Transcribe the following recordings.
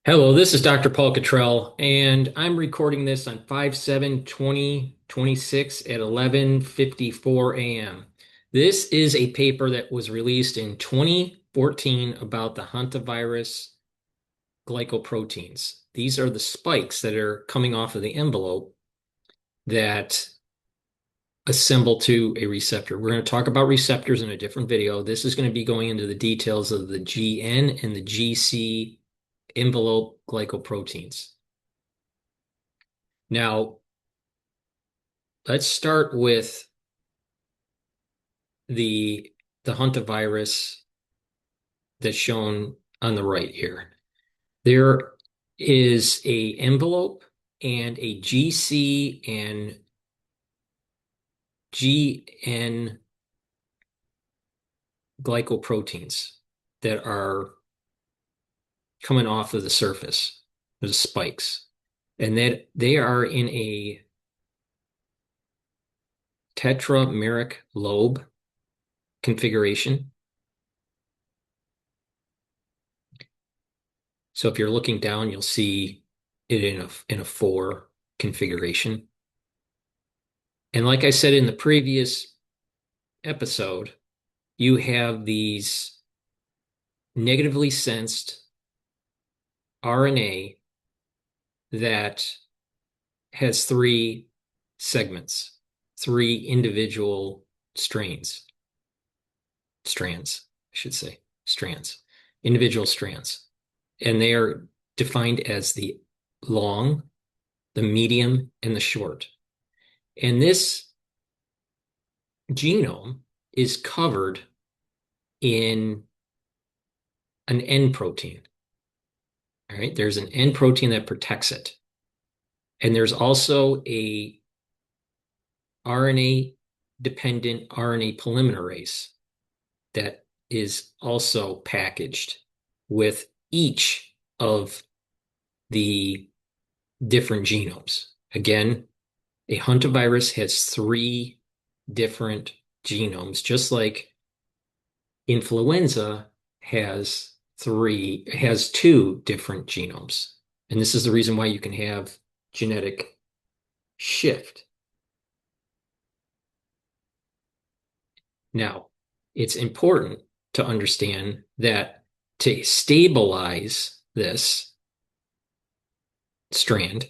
Hello, this is Dr. Paul Cottrell, and I'm recording this on 5/7/2026 at 11:54 a.m. This is a paper that was released in 2014 about the hantavirus glycoproteins. These are the spikes that are coming off of the envelope that assemble to a receptor. We're going to talk about receptors in a different video. This is going to be going into the details of the GN and the GC envelope glycoproteins. Now, let's start with the the hantavirus that's shown on the right here. There is a envelope and a GC and GN glycoproteins that are coming off of the surface, the spikes, and that they are in a tetrameric lobe configuration. So if you're looking down, you'll see it in a four configuration. And like I said in the previous episode, you have these negatively sensed RNA that has three segments, three individual strands, I should say, individual strands. And they are defined as the long, the medium, and the short. And this genome is covered in an N protein. All right, there's an N protein that protects it. And there's also a RNA dependent RNA polymerase that is also packaged with each of the different genomes. Again, a hantavirus has three different genomes, just like influenza has two different genomes. And this is the reason why you can have genetic shift. Now, it's important to understand that to stabilize this strand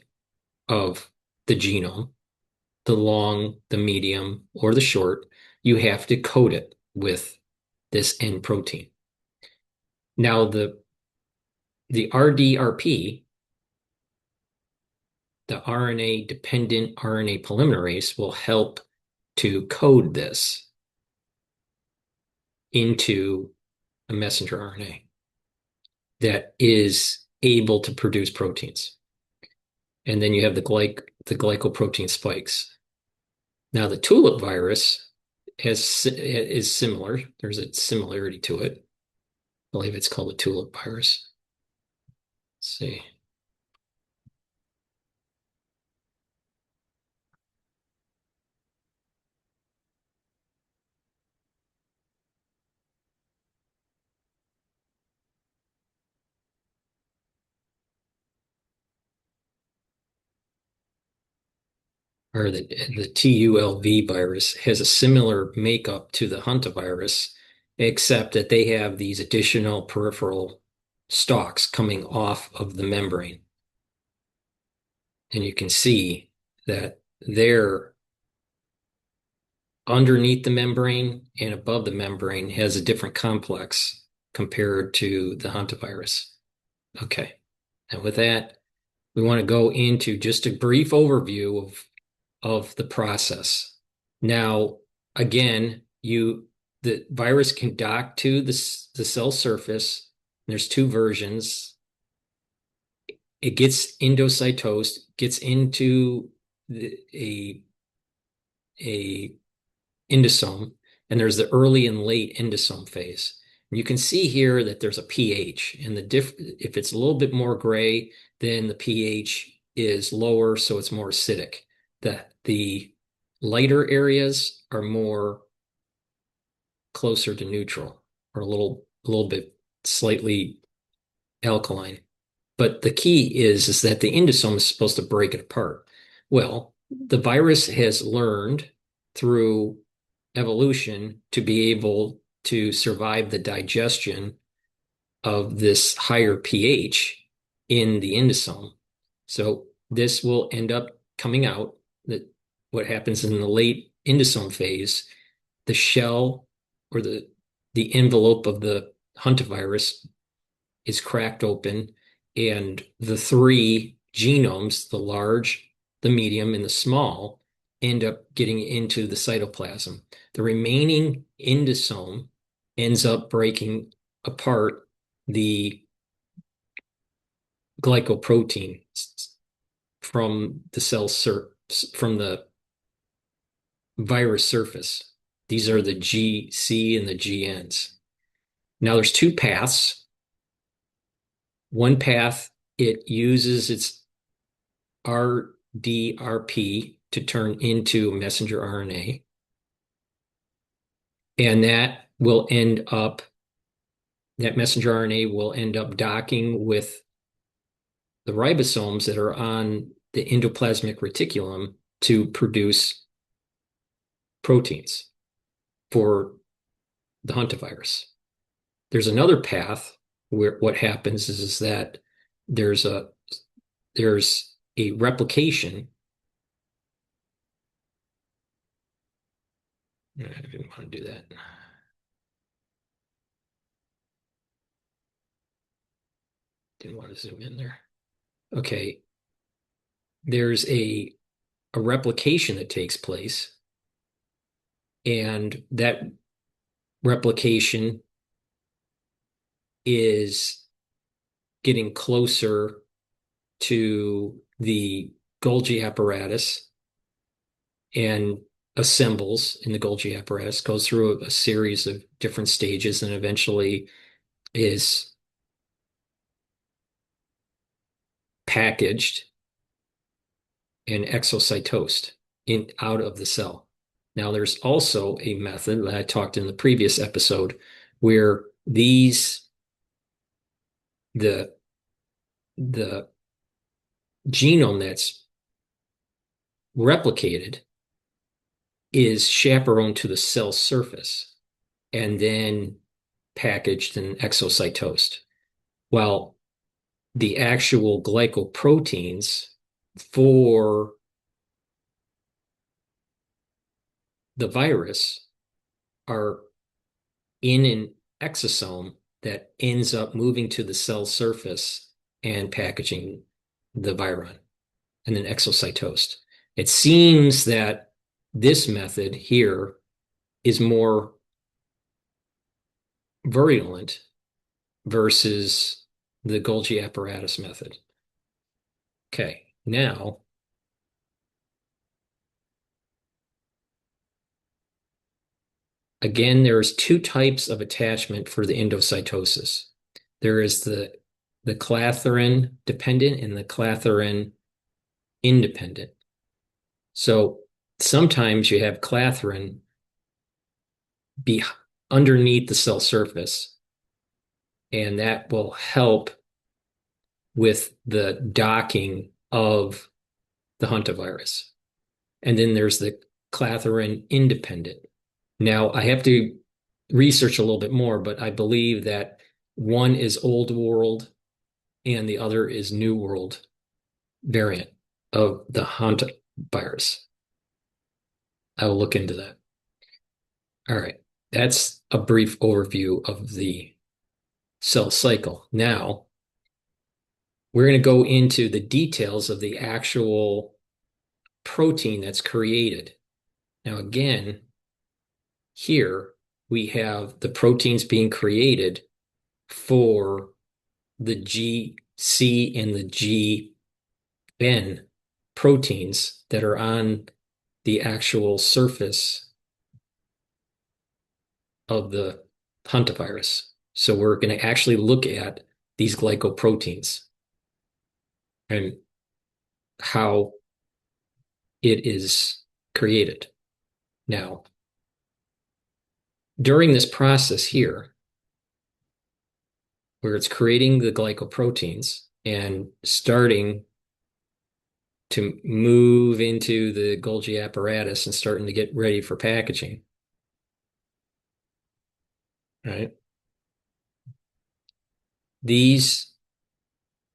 of the genome, the long, the medium, or the short, you have to coat it with this N protein. Now, the RDRP, the RNA-dependent RNA polymerase, will help to code this into a messenger RNA that is able to produce proteins. And then you have the glycoprotein spikes. Now, the tulip virus is similar. There's a similarity to it. I believe it's called the tulip virus. Let's see. Or the TULV virus has a similar makeup to the hantavirus, except that they have these additional peripheral stalks coming off of the membrane. And you can see that they're underneath the membrane and above the membrane has a different complex compared to the hantavirus. Okay. And with that, we want to go into just a brief overview of the process. Now, again, the virus can dock to the cell surface. There's two versions. It gets endocytosed, gets into a endosome, and there's the early and late endosome phase. And you can see here that there's a pH, and if it's a little bit more gray, then the pH is lower, so it's more acidic. The lighter areas are more closer to neutral, or a little bit slightly alkaline. But the key is that the endosome is supposed to break it apart. Well, the virus has learned through evolution to be able to survive the digestion of this higher pH in the endosome. So this will end up coming out. That what happens in the late endosome phase, the shell or the envelope of the hantavirus is cracked open, and the three genomes, the large, the medium, and the small, end up getting into the cytoplasm. The remaining endosome ends up breaking apart the glycoprotein from the from the virus surface. These are the GC and the GNs. Now there's two paths. One path, it uses its RDRP to turn into messenger RNA. And that messenger RNA will end up docking with the ribosomes that are on the endoplasmic reticulum to produce proteins for the hantavirus. There's another path where what happens is that there's a replication. I didn't want to do that. Didn't want to zoom in there. Okay. There's a replication that takes place, and that replication is getting closer to the Golgi apparatus and assembles in the Golgi apparatus, goes through a series of different stages, and eventually is packaged and exocytosed out of the cell. Now, there's also a method that I talked in the previous episode where the genome that's replicated is chaperoned to the cell surface and then packaged and exocytosed. While the actual glycoproteins for the virus are in an exosome that ends up moving to the cell surface and packaging the viron and then exocytosed. It seems that this method here is more virulent versus the Golgi apparatus method. Okay, now again, there's two types of attachment for the endocytosis. There is the clathrin dependent and the clathrin independent. So sometimes you have clathrin be underneath the cell surface, and that will help with the docking of the hantavirus. And then there's the clathrin independent. Now, I have to research a little bit more, but I believe that one is old world and the other is new world variant of the hantavirus. I will look into that. All right. That's a brief overview of the cell cycle. Now, we're going to go into the details of the actual protein that's created. Now, again, here we have the proteins being created for the GC and the GN proteins that are on the actual surface of the hantavirus. So we're going to actually look at these glycoproteins and how it is created. Now, during this process here, where it's creating the glycoproteins, and starting to move into the Golgi apparatus and starting to get ready for packaging. Right? This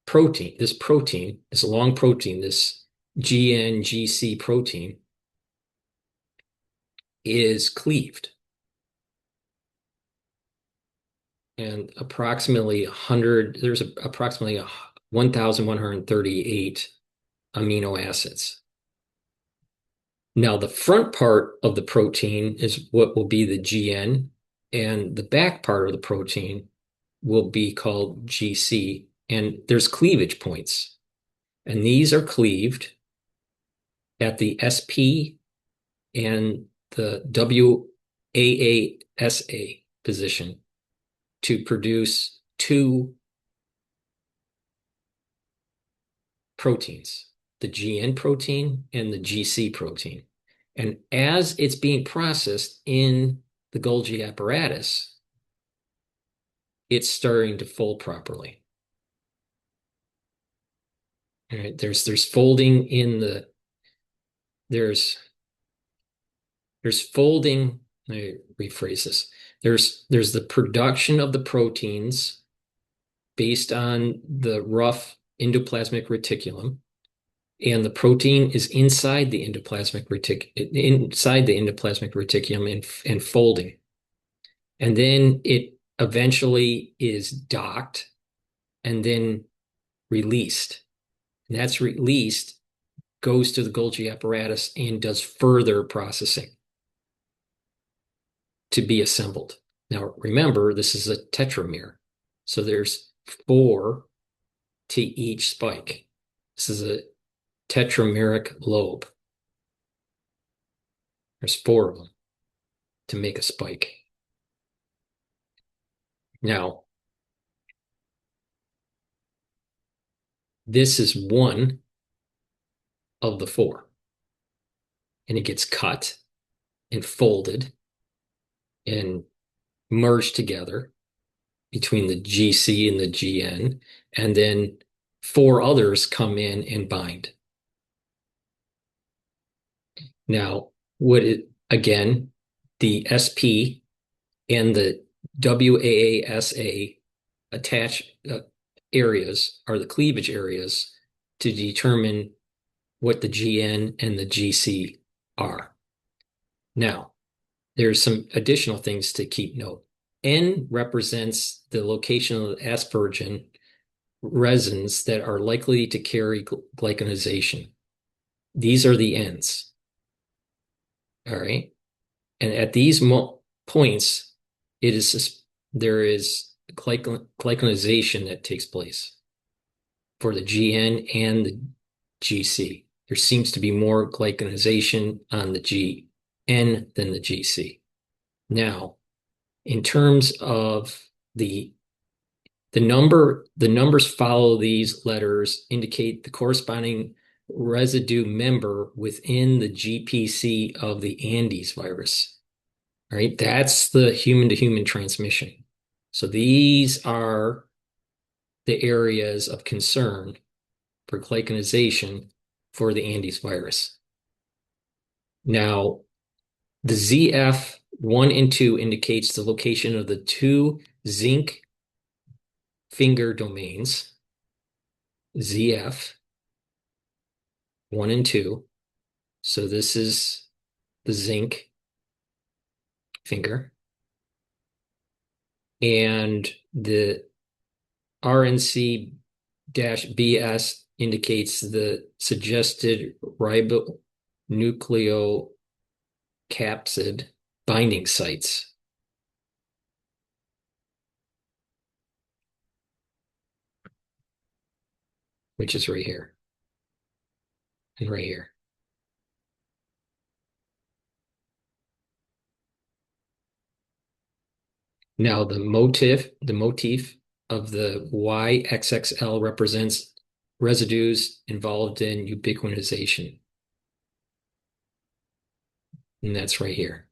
protein, this long protein, this GNGC protein is cleaved. And approximately 100, there's approximately 1,138 amino acids. Now, the front part of the protein is what will be the GN, and the back part of the protein will be called GC. And there's cleavage points, and these are cleaved at the SP and the WAASA position to produce two proteins, the GN protein and the GC protein. And as it's being processed in the Golgi apparatus, it's starting to fold properly. All right, there's folding in the there's folding. Let me rephrase this. There's the production of the proteins based on the rough endoplasmic reticulum, and the protein is inside the endoplasmic reticulum and folding. And then it eventually is docked and then released. And that's released, goes to the Golgi apparatus and does further processing to be assembled. Now, remember, this is a tetramer. So there's 4 to each spike. This is a tetrameric lobe. There's 4 of them to make a spike. Now, this is one of the 4. And it gets cut and folded and merged together between the GC and the GN. And then 4 others come in and bind. Now, again, the SP and the WAASA attach areas are the cleavage areas to determine what the GN and the GC are. Now, there's some additional things to keep note. N represents the location of the aspergin resins that are likely to carry glycanization. These are the N's. All right. And at these points, there is glycanization that takes place for the GN and the GC. There seems to be more glycanization on the GN than the GC. Now, in terms of the numbers follow these letters, indicate the corresponding residue member within the GPC of the Andes virus. All right, that's the human-to-human transmission. So these are the areas of concern for glycanization for the Andes virus. Now, the ZF1 and 2 indicates the location of the 2 zinc finger domains, ZF 1 and 2. So this is the zinc finger. And the RNC-BS indicates the suggested ribonucleocapsid binding sites. Which is right here and right here. Now the motif of the YXXL represents residues involved in ubiquitization. And that's right here.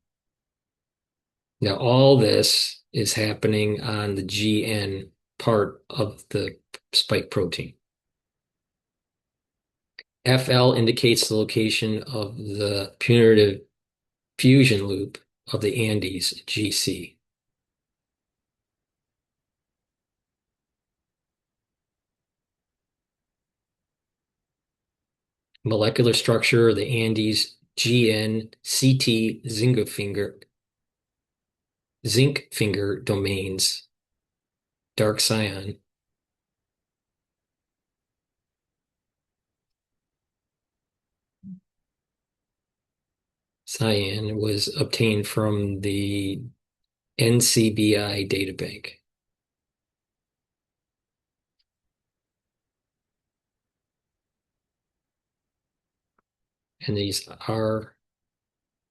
Now all this is happening on the GN part of the spike protein. FL indicates the location of the putative fusion loop of the Andes, GC. Molecular structure of the Andes, GN-CT zinc finger domains, dark cyan. Cyan was obtained from the NCBI databank. And these are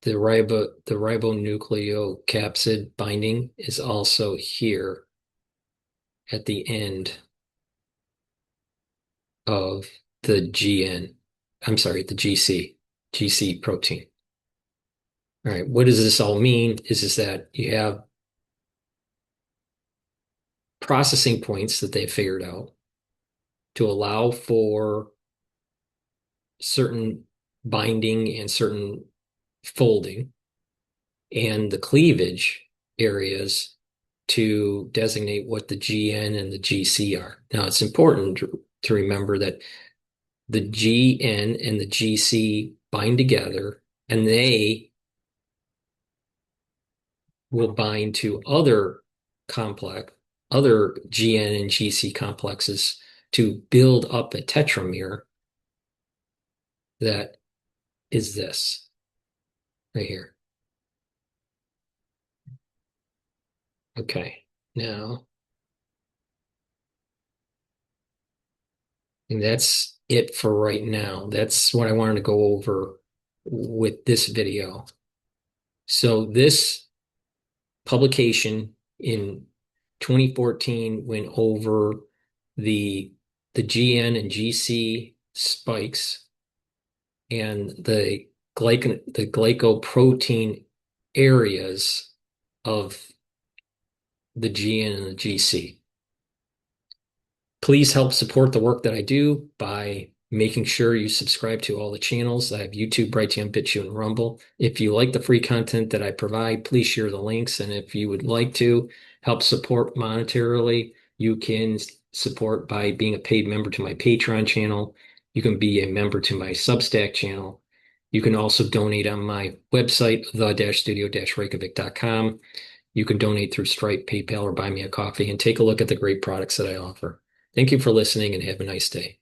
the ribonucleocapsid binding is also here at the end of the GN. I'm sorry, the GC protein. All right, what does this all mean? Is that you have processing points that they've figured out to allow for certain binding and certain folding, and the cleavage areas to designate what the GN and the GC are. Now, it's important to remember that the GN and the GC bind together, and they will bind to other GN and GC complexes to build up a tetramer that is this right here. Okay, now, and that's it for right now. That's what I wanted to go over with this video. So this publication in 2014 went over the GN and GC spikes and the glycoprotein areas of the GN and the GC. Please help support the work that I do by making sure you subscribe to all the channels. I have YouTube, Brighteon, Bitchute, and Rumble. If you like the free content that I provide, please share the links. And if you would like to help support monetarily, you can support by being a paid member to my Patreon channel. You can be a member to my Substack channel. You can also donate on my website, the-studio-reykjavik.com. You can donate through Stripe, PayPal, or buy me a coffee and take a look at the great products that I offer. Thank you for listening and have a nice day.